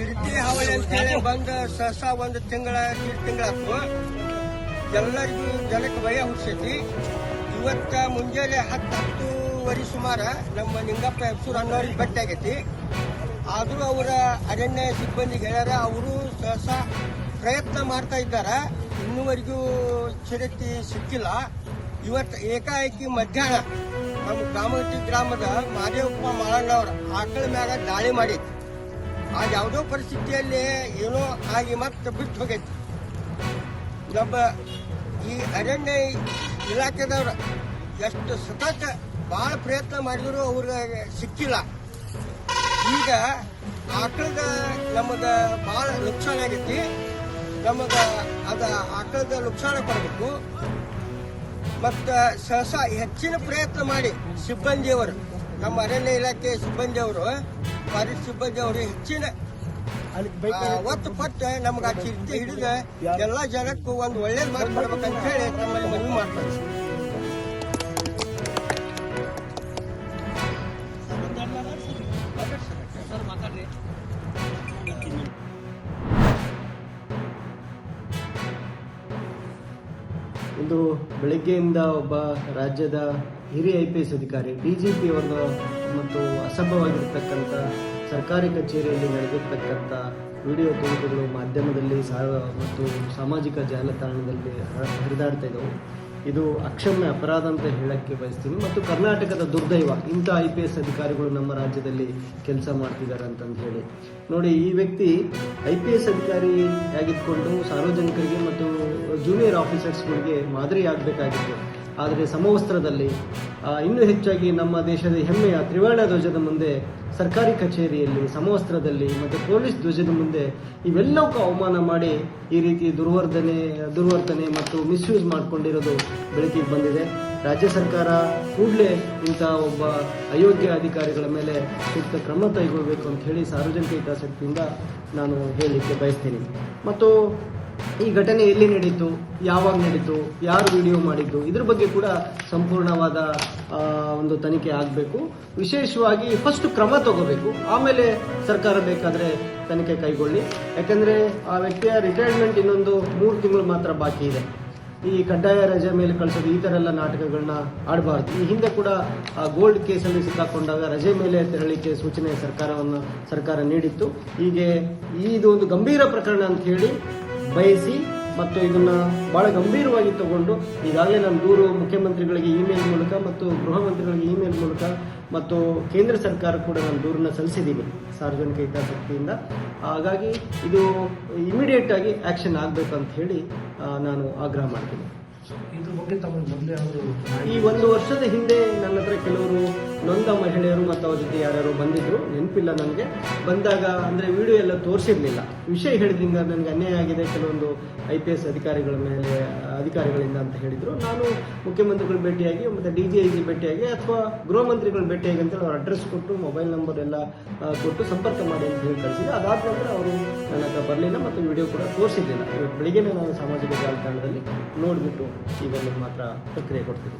ಚಿರತೆ ಹಾವಳಿ ಅಂತೇಳಿ ಬಂದು ಸಹಸ ಒಂದು ತಿಂಗಳಾಯ್ತು. ಎಲ್ಲರಿಗೂ ಜನಕ್ಕೆ ಭಯ ಹುಟ್ಟಿಸೈತಿ. ಇವತ್ತ ಮುಂಜಾನೆ 10-10:30 ಸುಮಾರ ನಮ್ಮ ನಿಂಗಪ್ಪ ಹೆಸರು ಅನ್ನೋರಿಗೆ ಭೇಟಿ ಆಗೈತಿ. ಆದರೂ ಅವರ ಅರಣ್ಯ ಸಿಬ್ಬಂದಿಗೆ ಹೇಳ್ಯಾರ, ಅವರು ಸಹಸ ಪ್ರಯತ್ನ ಮಾಡ್ತಾ ಇದ್ದಾರೆ. ಇನ್ನೂವರೆಗೂ ಚಿರತೆ ಸಿಕ್ಕಿಲ್ಲ. ಇವತ್ತು ಏಕಾಏಕಿ ಮಧ್ಯಾಹ್ನ ನಮ್ಮ ಕಾಮಗಟ್ಟಿ ಗ್ರಾಮದ ಮಾದೇವಪ್ಪ ಮಾಳಣ್ಣವ್ರ ಆಕಳ ಮ್ಯಾಗ ದಾಳಿ ಮಾಡೈತಿ. ಆ ಯಾವುದೋ ಪರಿಸ್ಥಿತಿಯಲ್ಲಿ ಏನೋ ಆಗಿ ಮತ್ತೆ ಬಿಟ್ಟು ಹೋಗೈತಿ. ನಮ್ಮ ಈ ಅರಣ್ಯ ಇಲಾಖೆದವ್ರು ಎಷ್ಟು ಸತತ ಭಾಳ ಪ್ರಯತ್ನ ಮಾಡಿದ್ರು ಅವ್ರಿಗೆ ಸಿಕ್ಕಿಲ್ಲ. ಈಗ ಆಕಳದ ನಮಗ ಭಾಳ ನುಕ್ಸಾನ ಆಗೈತಿ. ನಮಗ ಅದ ಆಕಳದ ನುಕ್ಸಾನ ಕೊಡಬೇಕು. ಮತ್ತು ಸಹಸ ಹೆಚ್ಚಿನ ಪ್ರಯತ್ನ ಮಾಡಿ ಸಿಬ್ಬಂದಿಯವರು, ನಮ್ಮ ಅರಣ್ಯ ಇಲಾಖೆ ಸಿಬ್ಬಂದಿಯವರು, ಫಾರೆಸ್ಟ್ ಸಿಬ್ಬಂದಿಯವರು ಹೆಚ್ಚಿನ ಒತ್ತು ಪಟ್ಟು ನಮ್ಗೆ ಆ ಚಿರತೆ ಹಿಡಿದ ಎಲ್ಲ ಜನಕ್ಕೂ ಒಂದು ಒಳ್ಳೇದು ಮಾಡಿಕೊಡ್ಬೇಕಂತ ಹೇಳಿ ತಮ್ಮಲ್ಲಿ ಮನವಿ ಮಾಡ್ತಾರೆ. ಇಂದು ಬೆಳಗ್ಗೆಯಿಂದ ಒಬ್ಬ ರಾಜ್ಯದ ಹಿರಿಯ IPS ಅಧಿಕಾರಿ DGP ಅವರ ಮತ್ತು ಅಸಭ್ಯವಾಗಿರ್ತಕ್ಕಂಥ ಸರ್ಕಾರಿ ಕಚೇರಿಯಲ್ಲಿ ನಡೆದಿರ್ತಕ್ಕಂಥ ವಿಡಿಯೋ ತುಣುಕುಗಳು ಮಾಧ್ಯಮದಲ್ಲಿ ಮತ್ತು ಸಾಮಾಜಿಕ ಜಾಲತಾಣದಲ್ಲಿ ಹರಿದಾಡ್ತಾ ಇದ್ದವು. ಇದು ಅಕ್ಷಮ್ಯ ಅಪರಾಧ ಅಂತ ಹೇಳಕ್ಕೆ ಬಯಸ್ತೀನಿ. ಮತ್ತು ಕರ್ನಾಟಕದ ದುರ್ದೈವ, ಇಂಥ IPS ಅಧಿಕಾರಿಗಳು ನಮ್ಮ ರಾಜ್ಯದಲ್ಲಿ ಕೆಲಸ ಮಾಡ್ತಿದ್ದಾರೆ ಅಂತಂದು ಹೇಳಿ ನೋಡಿ. ಈ ವ್ಯಕ್ತಿ IPS ಅಧಿಕಾರಿಯಾಗಿದ್ದುಕೊಂಡು ಸಾರ್ವಜನಿಕರಿಗೆ ಮತ್ತು ಜೂನಿಯರ್ ಆಫೀಸರ್ಸ್ಗಳಿಗೆ ಮಾದರಿ ಆಗಬೇಕಾಗಿತ್ತು. ಆದರೆ ಸಮವಸ್ತ್ರದಲ್ಲಿ ಇನ್ನೂ ಹೆಚ್ಚಾಗಿ ನಮ್ಮ ದೇಶದ ಹೆಮ್ಮೆಯ ತ್ರಿವರ್ಣ ಧ್ವಜದ ಮುಂದೆ, ಸರ್ಕಾರಿ ಕಚೇರಿಯಲ್ಲಿ ಸಮವಸ್ತ್ರದಲ್ಲಿ ಮತ್ತು ಪೊಲೀಸ್ ಧ್ವಜದ ಮುಂದೆ ಇವೆಲ್ಲವಕ್ಕೂ ಅವಮಾನ ಮಾಡಿ ಈ ರೀತಿ ದುರ್ವರ್ತನೆ ಮತ್ತು ಮಿಸ್ಯೂಸ್ ಮಾಡಿಕೊಂಡಿರೋದು ಬೆಳಕಿಗೆ ಬಂದಿದೆ. ರಾಜ್ಯ ಸರ್ಕಾರ ಕೂಡಲೇ ಇಂಥ ಒಬ್ಬ ಅಯೋಗ್ಯ ಅಧಿಕಾರಿಗಳ ಮೇಲೆ ಸೂಕ್ತ ಕ್ರಮ ಕೈಗೊಳ್ಳಬೇಕು ಅಂತ ಹೇಳಿ ಸಾರ್ವಜನಿಕ ಹಿತಾಸಕ್ತಿಯಿಂದ ನಾನು ಹೇಳಲಿಕ್ಕೆ ಬಯಸ್ತೀನಿ. ಮತ್ತು ಈ ಘಟನೆ ಎಲ್ಲಿ ನಡೀತು, ಯಾವಾಗ ನಡೀತು, ಯಾರು ವಿಡಿಯೋ ಮಾಡಿದ್ದು, ಇದ್ರ ಬಗ್ಗೆ ಕೂಡ ಸಂಪೂರ್ಣವಾದ ಒಂದು ತನಿಖೆ ಆಗಬೇಕು. ವಿಶೇಷವಾಗಿ ಫಸ್ಟ್ ಕ್ರಮ ತಗೋಬೇಕು, ಆಮೇಲೆ ಸರ್ಕಾರ ಬೇಕಾದರೆ ತನಿಖೆ ಕೈಗೊಳ್ಳಿ. ಯಾಕಂದರೆ ಆ ವ್ಯಕ್ತಿಯ ರಿಟೈರ್ಮೆಂಟ್ ಇನ್ನೊಂದು 3 ತಿಂಗಳು ಮಾತ್ರ ಬಾಕಿ ಇದೆ. ಈ ಕಡ್ಡಾಯ ರಜೆ ಮೇಲೆ ಕಳಿಸೋದು, ಈ ಥರ ಎಲ್ಲ ನಾಟಕಗಳನ್ನ ಆಡಬಾರ್ದು. ಈ ಹಿಂದೆ ಕೂಡ ಗೋಲ್ಡ್ ಕೇಸಲ್ಲಿ ಸಿಕ್ಕಾಕೊಂಡಾಗ ರಜೆ ಮೇಲೆ ತೆರಳಿಕೆ ಸೂಚನೆ ಸರ್ಕಾರ ನೀಡಿತ್ತು. ಹೀಗೆ ಇದು ಒಂದು ಗಂಭೀರ ಪ್ರಕರಣ ಅಂತ ಹೇಳಿ ಬಯಸಿ ಮತ್ತು ಇದನ್ನು ಭಾಳ ಗಂಭೀರವಾಗಿ ತಗೊಂಡು ಈಗಾಗಲೇ ನಾನು ದೂರು ಮುಖ್ಯಮಂತ್ರಿಗಳಿಗೆ ಇಮೇಲ್ ಮೂಲಕ ಮತ್ತು ಗೃಹ ಮಂತ್ರಿಗಳಿಗೆ ಇಮೇಲ್ ಮೂಲಕ ಮತ್ತು ಕೇಂದ್ರ ಸರ್ಕಾರ ಕೂಡ ನಾನು ದೂರನ್ನು ಸಲ್ಲಿಸಿದ್ದೀನಿ ಸಾರ್ವಜನಿಕ ಹಿತಾಸಕ್ತಿಯಿಂದ. ಹಾಗಾಗಿ ಇದು ಇಮಿಡಿಯೇಟ್ ಆಗಿ ಆ್ಯಕ್ಷನ್ ಆಗಬೇಕು ಅಂತ ಹೇಳಿ ನಾನು ಆಗ್ರಹ ಮಾಡ್ತೀನಿ. ಈ 1 ವರ್ಷದ ಹಿಂದೆ ನನ್ನ ಹತ್ರ ಕೆಲವರು ನೊಂದ ಮಹಿಳೆಯರು ಮತ್ತು ಅವ್ರ ಜೊತೆ ಯಾರ್ಯಾರು ಬಂದಿದ್ರು, ನೆನಪಿಲ್ಲ ನನಗೆ. ಬಂದಾಗ ಅಂದರೆ ವಿಡಿಯೋ ಎಲ್ಲ ತೋರಿಸಿರ್ಲಿಲ್ಲ. ವಿಷಯ ಹೇಳಿದ್ರಿಂದ ನನಗೆ ಅನ್ಯಾಯ ಆಗಿದೆ ಕೆಲವೊಂದು IPS ಅಧಿಕಾರಿಗಳಿಂದ ಅಂತ ಹೇಳಿದರು. ನಾನು ಮುಖ್ಯಮಂತ್ರಿಗಳು ಭೇಟಿಯಾಗಿ ಮತ್ತು DGIG ಭೇಟಿಯಾಗಿ ಅಥವಾ ಗೃಹ ಮಂತ್ರಿಗಳು ಭೇಟಿಯಾಗಿ ಅಂತೇಳಿ ಅವ್ರ ಅಡ್ರೆಸ್ ಕೊಟ್ಟು ಮೊಬೈಲ್ ನಂಬರ್ ಎಲ್ಲ ಕೊಟ್ಟು ಸಂಪರ್ಕ ಮಾಡಿ ಅಂತ ಹೇಳಿ ಕಳಿಸಿದೆ. ಅದಾದ ನಂತರ ಅವರು ನನ್ನ ಹತ್ರ ಬರಲಿಲ್ಲ ಮತ್ತು ವಿಡಿಯೋ ಕೂಡ ತೋರಿಸಿರಲಿಲ್ಲ. ಇವತ್ತು ಬೆಳಿಗ್ಗೆ ನಾನು ಸಾಮಾಜಿಕ ಜಾಲತಾಣದಲ್ಲಿ ನೋಡಿಬಿಟ್ಟು ಈಗ ಮಾತ್ರ ಪ್ರಕ್ರಿಯೆ ಕೊಡ್ತೀನಿ.